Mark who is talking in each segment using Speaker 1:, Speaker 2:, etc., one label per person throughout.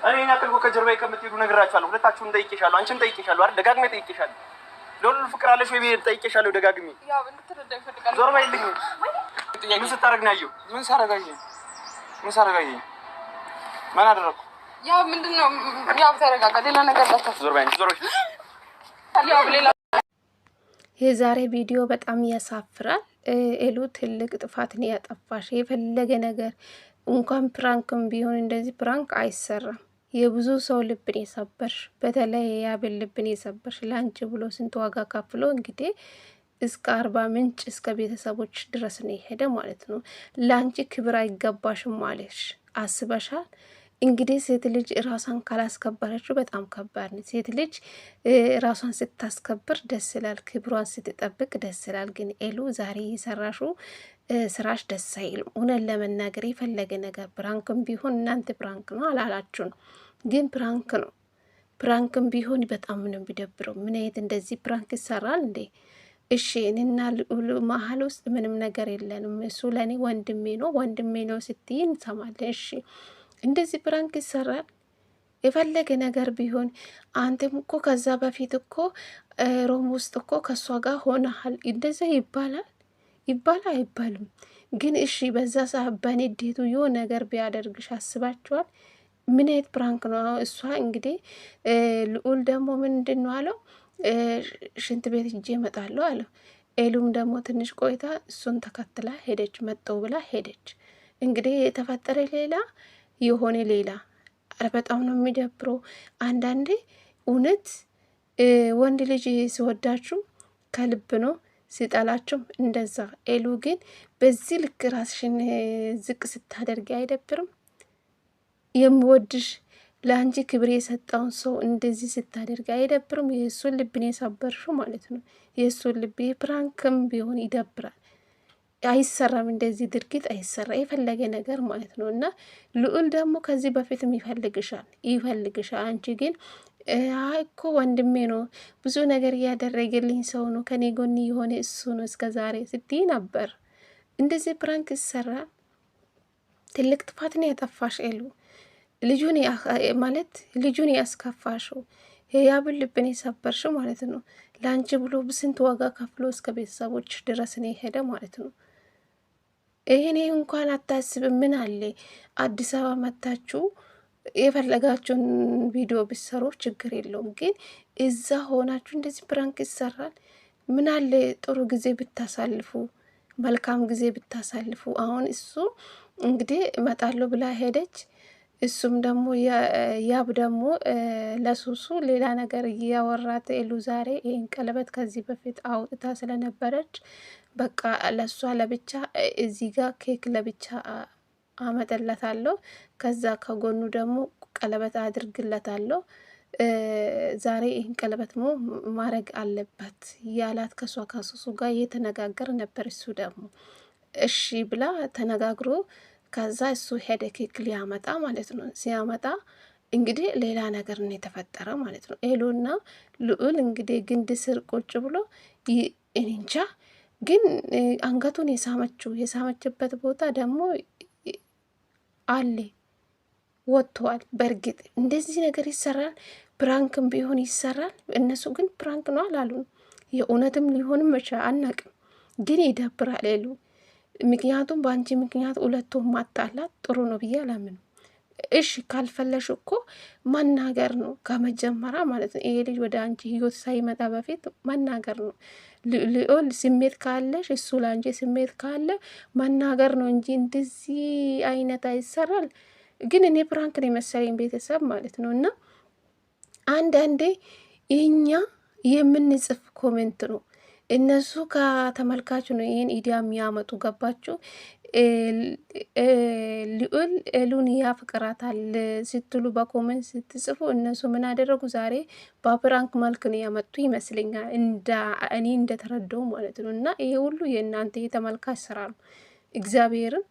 Speaker 1: እኔ ያክል እኮ ከጀርባዬ ከምትሄዱ ነግራችኋለሁ። ሁለታችሁም ጠይቄሻለሁ፣ አንቺም ጠይቄሻለሁ አይደል? ደጋግሜ ጠይቄሻለሁ። ሎል ፍቅር አለሽ ወይ ጠይቄሻለሁ ደጋግሜ።
Speaker 2: ያው እንድትረዳኝ ፈልጋለሁ።
Speaker 1: ዞር በይልኝ። ምን ስታረግ ነው ያየው? ምን ሳረጋኝ? ማን አደረኩ?
Speaker 2: ያው ምንድነው? ያው ተረጋጋ። ሌላ ነገር እንዳታስብ።
Speaker 1: ዞር በይኝ፣ ዞር በይ።
Speaker 2: ያው ሌላ
Speaker 3: የዛሬ ቪዲዮ በጣም ያሳፍራል። ኤሉ ትልቅ ጥፋትን ያጠፋሽ። የፈለገ ነገር እንኳን ፕራንክም ቢሆን እንደዚህ ፕራንክ አይሰራም። የብዙ ሰው ልብን የሰበርሽ፣ በተለይ የያብን ልብን የሰበርሽ ለአንቺ ብሎ ስንት ዋጋ ከፍሎ እንግዲህ እስከ 40 ምንጭ እስከ ቤተሰቦች ድረስ ነው የሄደ ማለት ነው። ለአንቺ ክብር አይገባሽም ማለሽ አስበሻል? እንግዲህ ሴት ልጅ ራሷን ካላስከበረችው በጣም ከባድ ነው። ሴት ልጅ ራሷን ስታስከብር ደስ ይላል፣ ክብሯን ስትጠብቅ ደስ ይላል። ግን ኤሉ ዛሬ የሰራሹ ስራሽ ደስ አይልም። እውነት ለመናገር የፈለገ ነገር ፕራንክም ቢሆን እናንተ ፕራንክ ነው አላላችሁ ነው፣ ግን ፕራንክ ነው። ፕራንክም ቢሆን በጣም ነው ቢደብረው። ምን አይነት እንደዚህ ፕራንክ ይሰራል እንዴ? እሺ እኔና መሀል ውስጥ ምንም ነገር የለንም። እሱ ለእኔ ወንድሜ ነው ስትይ እንሰማለን። እሺ እንደዚህ ፕራንክ ይሰራል? የፈለገ ነገር ቢሆን አንተም እኮ ከዛ በፊት እኮ ሮም ውስጥ እኮ ከእሷ ጋር ሆነሃል። እንደዛ ይባላል አይባልም? ግን እሺ በዛ ሰዓት በንዴቱ የሆነ ነገር ቢያደርግሽ አስባችኋል? ምን አይነት ፕራንክ ነው? እሷ እንግዲህ ልዑል ደግሞ ምንድን ነው አለው፣ ሽንት ቤት ሂጄ እመጣለሁ አለው። ኤሉም ደግሞ ትንሽ ቆይታ እሱን ተከትላ ሄደች። መጠው ብላ ሄደች። እንግዲህ የተፈጠረ ሌላ የሆነ ሌላ። በጣም ነው የሚደብረው። አንዳንዴ እውነት ወንድ ልጅ ሲወዳችሁ ከልብ ነው፣ ሲጠላችሁም እንደዛ። ኤሉ ግን በዚህ ልክ ራስሽን ዝቅ ስታደርጊ አይደብርም? የምወድሽ ለአንቺ ክብር የሰጠውን ሰው እንደዚህ ስታደርጊ አይደብርም? የእሱን ልብን የሰበርሽው ማለት ነው። የእሱን ልብ ፕራንክም ቢሆን ይደብራል። አይሰራም፣ እንደዚህ ድርጊት አይሰራ፣ የፈለገ ነገር ማለት ነው። እና ልዑል ደግሞ ከዚህ በፊትም ይፈልግሻል። አንቺ ግን አይ እኮ ወንድሜ ነው፣ ብዙ ነገር እያደረገልኝ ሰው ነው፣ ከኔ ጎን የሆነ እሱ ነው እስከ ዛሬ ስትይ ነበር። እንደዚህ ፕራንክ ይሰራል? ትልቅ ጥፋትን ያጠፋሽ ኤሉ። ልጁን ያስከፋሽው፣ የያብን ልብን የሰበርሽው ማለት ነው። ለአንቺ ብሎ ስንት ዋጋ ከፍሎ እስከ ቤተሰቦች ድረስ ነው የሄደ ማለት ነው። ይሄኔ እንኳን አታስብ። ምን አለ አዲስ አበባ መታችሁ የፈለጋችሁን ቪዲዮ ቢሰሩ ችግር የለውም። ግን እዛ ሆናችሁ እንደዚህ ፕራንክ ይሰራል? ምን አለ ጥሩ ጊዜ ብታሳልፉ፣ መልካም ጊዜ ብታሳልፉ። አሁን እሱ እንግዲህ እመጣለሁ ብላ ሄደች። እሱም ደግሞ ያብ ደግሞ ለሱሱ ሌላ ነገር እያወራት ኤሉ ዛሬ ይህን ቀለበት ከዚህ በፊት አውጥታ ስለነበረች በቃ ለሷ ለብቻ እዚህ ጋር ኬክ ለብቻ አመጠለታለሁ፣ ከዛ ከጎኑ ደግሞ ቀለበት አድርግለታለሁ። ዛሬ ይህን ቀለበት ማድረግ አለበት ያላት ከሷ ከሱሱ ጋር እየተነጋገር ነበር። እሱ ደግሞ እሺ ብላ ተነጋግሮ ከዛ እሱ ሄደ ኬክ ሊያመጣ ማለት ነው። ሲያመጣ እንግዲህ ሌላ ነገር ነው የተፈጠረ ማለት ነው። ኤሉና ልዑል እንግዲህ ግንድ ስር ቁጭ ብሎ እንጃ፣ ግን አንገቱን የሳመችበት ቦታ ደግሞ አለ ወጥቷል። በእርግጥ እንደዚህ ነገር ይሰራል? ፕራንክም ቢሆን ይሰራል። እነሱ ግን ፕራንክ ነው አላሉ። የእውነትም ሊሆንም መቻ አናቅም፣ ግን ይደብራል ኤሉ። ምክንያቱም በአንቺ ምክንያት ሁለቱም ማጣላት ጥሩ ነው ብዬ አላምንም። እሺ ካልፈለሽ እኮ መናገር ነው ከመጀመሪያ ማለት ነው። ይሄ ልጅ ወደ አንቺ ህይወት ሳይመጣ በፊት መናገር ነው። ልዑል ስሜት ካለሽ እሱ ለአንቺ ስሜት ካለ መናገር ነው እንጂ እንደዚህ አይነት አይሰራል። ግን እኔ ፕራንክ ነው የመሰለኝ ቤተሰብ ማለት ነው። እና አንዳንዴ እኛ የምንጽፍ ኮሜንት ነው እነሱ ከተመልካቹ ነው ይሄን ኢዲያ የሚያመጡ። ገባችሁ? ልዑል ኤሉን ያፍቅራታል ስትሉ በኮሜንት ስትጽፉ እነሱ ምን አደረጉ? ዛሬ በፕራንክ መልክ ነው ያመጡ ይመስለኛል፣ እኔ እንደተረዳው ማለት ነው። እና ይሄ ሁሉ የእናንተ የተመልካች ስራ ነው። እግዚአብሔርን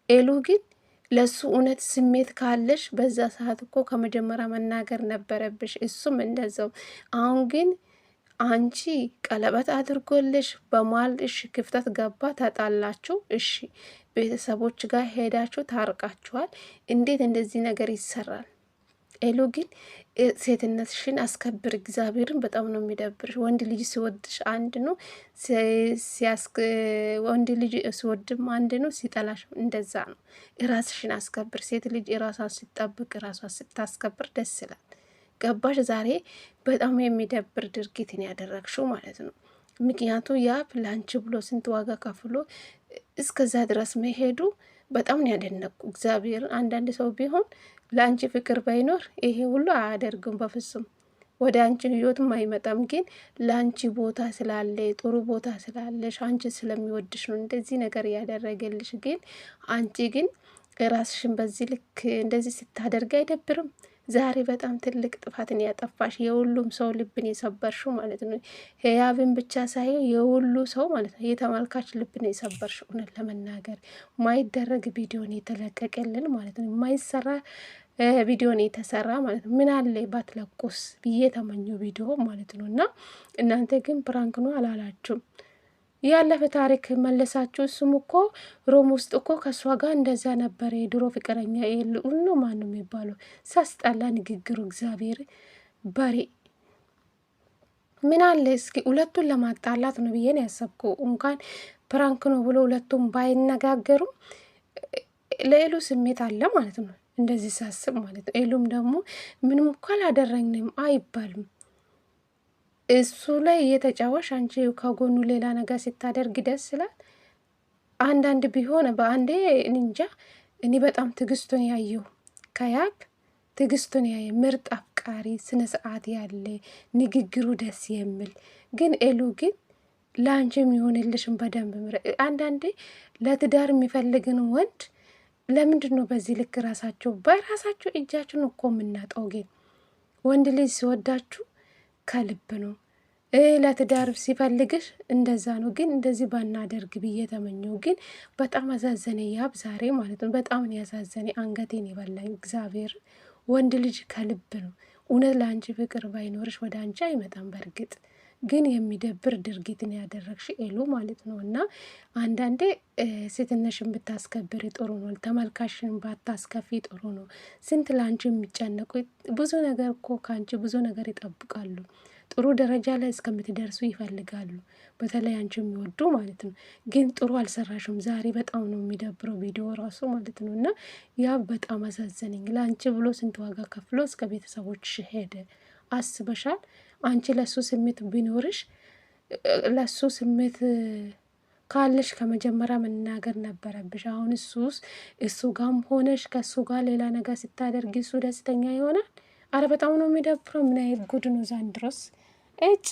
Speaker 3: ኤሉ ግን ለሱ እውነት ስሜት ካለሽ በዛ ሰዓት እኮ ከመጀመሪያ መናገር ነበረብሽ። እሱም እንደዛው። አሁን ግን አንቺ ቀለበት አድርጎልሽ በማል እሺ፣ ክፍተት ገባ፣ ተጣላችሁ፣ እሺ፣ ቤተሰቦች ጋር ሄዳችሁ ታርቃችኋል። እንዴት እንደዚህ ነገር ይሰራል? ኤሉ ግን ሴትነትሽን አስከብር። እግዚአብሔርን በጣም ነው የሚደብርሽ። ወንድ ልጅ ሲወድሽ አንድ ነው፣ ወንድ ልጅ ሲወድም አንድ ነው፣ ሲጠላሽ እንደዛ ነው። ራስሽን አስከብር። ሴት ልጅ ራሷን ሲጠብቅ ራሷን ስታስከብር ደስ ይላል። ገባሽ? ዛሬ በጣም የሚደብር ድርጊትን ያደረግሽው ማለት ነው። ምክንያቱ ያብ ለአንቺ ብሎ ስንት ዋጋ ከፍሎ እስከዛ ድረስ መሄዱ በጣም ነው ያደነቁ። እግዚአብሔር አንዳንድ ሰው ቢሆን ለአንቺ ፍቅር ባይኖር ይሄ ሁሉ አያደርግም በፍጹም። ወደ አንቺ ህይወትም አይመጣም። ግን ለአንቺ ቦታ ስላለ ጥሩ ቦታ ስላለሽ አንቺ ስለሚወድሽ ነው እንደዚህ ነገር ያደረገልሽ። ግን አንቺ ግን ራስሽን በዚህ ልክ እንደዚህ ስታደርግ አይደብርም? ዛሬ በጣም ትልቅ ጥፋትን ያጠፋሽ የሁሉም ሰው ልብን የሰበርሽው ማለት ነው። ያብን ብቻ ሳይሆን የሁሉ ሰው ማለት ነው የተመልካች ልብን የሰበርሽው። እውነት ለመናገር ማይደረግ ቪዲዮን የተለቀቀልን ማለት ነው፣ ማይሰራ ቪዲዮን የተሰራ ማለት ነው። ምን አለ ባትለቁስ ብዬ ተመኘው ቪዲዮ ማለት ነው። እና እናንተ ግን ፕራንክ ነው አላላችሁም። ያለፈ ታሪክ መለሳችሁ። እሱም እኮ ሮም ውስጥ እኮ ከእሷ ጋር እንደዛ ነበረ የድሮ ፍቅረኛ የልዑል ነው ማን ነው የሚባለው። ሳስጠላ ንግግሩ እግዚአብሔር በሬ። ምን አለ እስኪ ሁለቱን ለማጣላት ነው ብዬ ነው ያሰብኩ። እንኳን ፕራንክ ነው ብሎ ሁለቱም ባይነጋገሩም ለኤሉ ስሜት አለ ማለት ነው። እንደዚህ ሳስብ ማለት ነው። ኤሉም ደግሞ ምንም እኮ አላደረግንም አይባልም። እሱ ላይ እየተጫወሽ አንቺ ከጎኑ ሌላ ነገር ስታደርግ ደስ ይላል። አንዳንድ ቢሆን በአንዴ እንጃ። እኔ በጣም ትግስቱን ያየው ከያብ ትግስቱን ያየ ምርጥ አፍቃሪ፣ ስነ ስርዓት ያለ ንግግሩ ደስ የሚል ግን ኤሉ ግን ለአንቺ የሚሆንልሽን በደንብ አንዳንዴ ለትዳር የሚፈልግን ወንድ ለምንድን ነው በዚህ ልክ በራሳችሁ እጃችሁን እኮ የምናጠው? ግን ወንድ ልጅ ሲወዳችሁ ከልብ ነው። ለትዳር ሲፈልግሽ እንደዛ ነው። ግን እንደዚህ ባናደርግ ብዬ ተመኘው። ግን በጣም አዛዘነ ያብ ዛሬ ማለት ነው። በጣም ያዛዘነ አንገቴን ይበላኝ እግዚአብሔር። ወንድ ልጅ ከልብ ነው። እውነት ለአንቺ ፍቅር ባይኖርሽ ወደ አንቺ አይመጣም። በእርግጥ ግን የሚደብር ድርጊትን ያደረግሽ ኤሉ ማለት ነው። እና አንዳንዴ ሴትነሽን ብታስከብሪ ጥሩ ነው። ተመልካሽን ባታስከፊ ጥሩ ነው። ስንት ለአንቺ የሚጨነቁ ብዙ ነገር እኮ ከአንቺ ብዙ ነገር ይጠብቃሉ። ጥሩ ደረጃ ላይ እስከምትደርሱ ይፈልጋሉ። በተለይ አንቺ የሚወዱ ማለት ነው። ግን ጥሩ አልሰራሽም ዛሬ። በጣም ነው የሚደብረው ቪዲዮ ራሱ ማለት ነው። እና ያ በጣም አሳዘነኝ። ለአንቺ ብሎ ስንት ዋጋ ከፍሎ እስከ ቤተሰቦች ሄደ። አስበሻል? አንቺ ለሱ ስሜት ቢኖርሽ ለሱ ስሜት ካለሽ ከመጀመሪያ መናገር ነበረብሽ። አሁን እሱ ጋም ሆነሽ ከሱ ጋር ሌላ ነገር ስታደርጊ እሱ ደስተኛ ይሆናል? አረ በጣም ነው የሚደብረው። ምን አይነት ጉድ ነው ዛንድሮስ እጭ